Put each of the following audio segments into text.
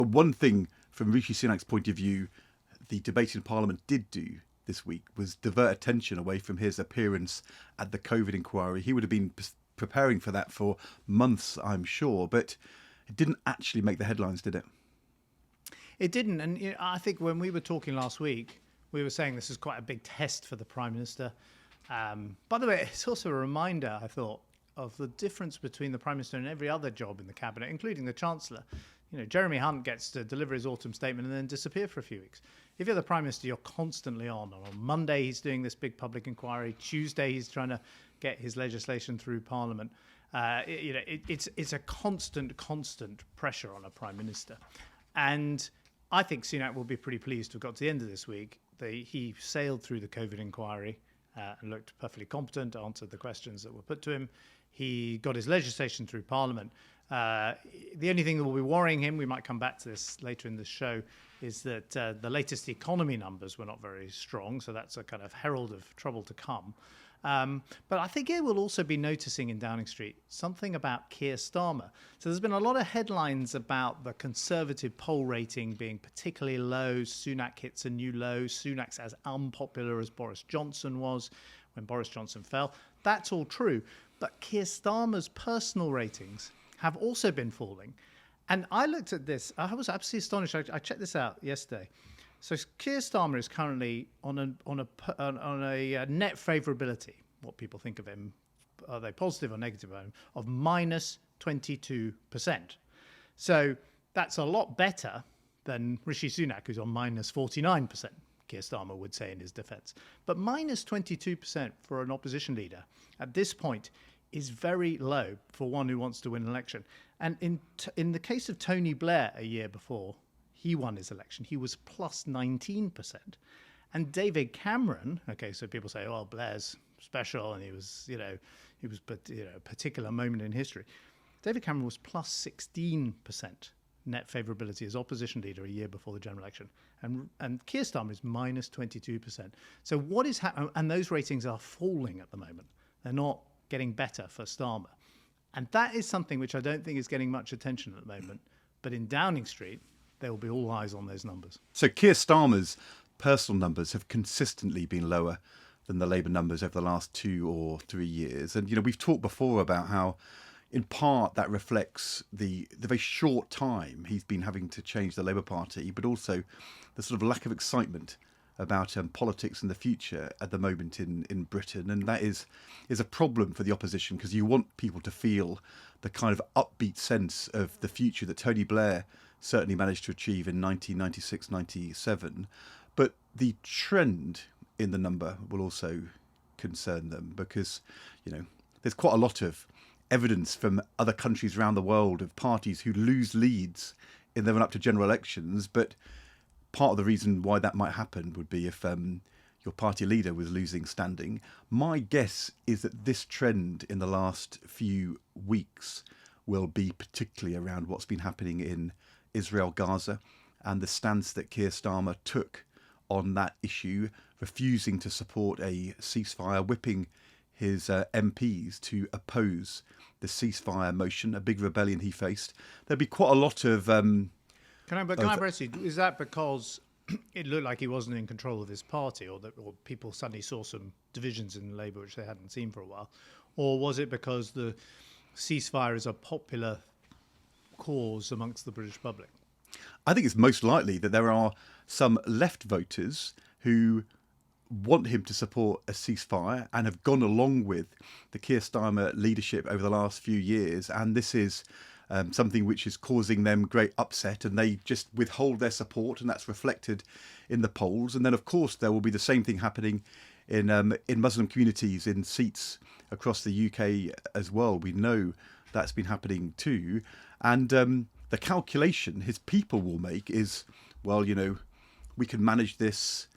But one thing from Rishi Sunak's point of view, the debate in Parliament did do this week was divert attention away from his appearance at the COVID inquiry. He would have been preparing for that for months, I'm sure, but it didn't actually make the headlines, did it? It didn't. And I think when we were talking last week, we were saying this is quite a big test for the Prime Minister. By the way, it's also a reminder, I thought, of the difference between the Prime Minister and every other job in the Cabinet, including the Chancellor. Jeremy Hunt gets to deliver his autumn statement and then disappear for a few weeks. If you're the Prime Minister, you're constantly on. And on Monday, he's doing this big public inquiry. Tuesday, he's trying to get his legislation through Parliament. It's a constant pressure on a Prime Minister. And I think Sunak will be pretty pleased to have got to the end of this week. He sailed through the COVID inquiry and looked perfectly competent, answered the questions that were put to him. He got his legislation through Parliament. The only thing that will be worrying him, we might come back to this later in the show, is that the latest economy numbers were not very strong. So that's a kind of herald of trouble to come. But I think it will also be noticing in Downing Street something about Keir Starmer. So there's been a lot of headlines about the Conservative poll rating being particularly low. Sunak hits a new low. Sunak's as unpopular as Boris Johnson was when Boris Johnson fell. That's all true. But Keir Starmer's personal ratings have also been falling. And I looked at this. I was absolutely astonished. I checked this out yesterday. So Keir Starmer is currently on a net favourability, what people think of him, are they positive or negative, of minus 22%. So that's a lot better than Rishi Sunak, who's on minus 49%, Keir Starmer would say in his defence. But minus 22% for an opposition leader at this point is very low for one who wants to win an election. And in the case of Tony Blair a year before he won his election, he was plus 19%. And David Cameron, okay, so people say, well, Blair's special and he was a particular moment in history. David Cameron was plus 16% net favourability as opposition leader a year before the general election. And Keir Starmer is minus 22%. So what is happening? And those ratings are falling at the moment. They're not getting better for Starmer. And that is something which I don't think is getting much attention at the moment. But in Downing Street, there will be all eyes on those numbers. So Keir Starmer's personal numbers have consistently been lower than the Labour numbers over the last 2 or 3 years. And, we've talked before about how, in part, that reflects the very short time he's been having to change the Labour Party, but also the sort of lack of excitement about politics in the future at the moment in Britain. And that is a problem for the opposition, because you want people to feel the kind of upbeat sense of the future that Tony Blair certainly managed to achieve in 1996-97. But the trend in the number will also concern them, because, there's quite a lot of evidence from other countries around the world of parties who lose leads in the run up to general elections. But part of the reason why that might happen would be if your party leader was losing standing. My guess is that this trend in the last few weeks will be particularly around what's been happening in Israel, Gaza, and the stance that Keir Starmer took on that issue, refusing to support a ceasefire, whipping his MPs to oppose the ceasefire motion, a big rebellion he faced. There'd be quite a lot of... Can I press you? Is that because it looked like he wasn't in control of his party, or people suddenly saw some divisions in Labour which they hadn't seen for a while? Or was it because the ceasefire is a popular cause amongst the British public? I think it's most likely that there are some left voters who want him to support a ceasefire and have gone along with the Keir Starmer leadership over the last few years. And this is something which is causing them great upset, and they just withhold their support, and that's reflected in the polls. And then, of course, there will be the same thing happening in Muslim communities in seats across the UK as well. We know that's been happening too. And the calculation his people will make is, well, we can manage this.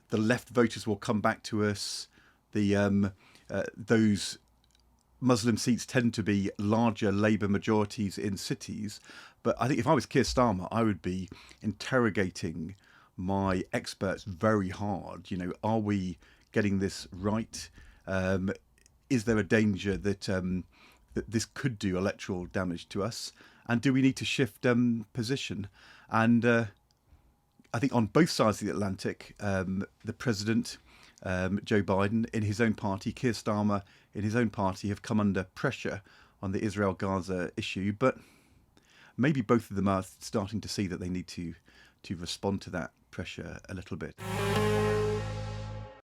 The left voters will come back to us. Those Muslim seats tend to be larger Labour majorities in cities. But I think if I was Keir Starmer, I would be interrogating my experts very hard. Are we getting this right? Is there a danger that that this could do electoral damage to us? And do we need to shift position? And I think on both sides of the Atlantic, the president, Joe Biden, in his own party, Keir Starmer, in his own party, have come under pressure on the Israel-Gaza issue. But maybe both of them are starting to see that they need to respond to that pressure a little bit.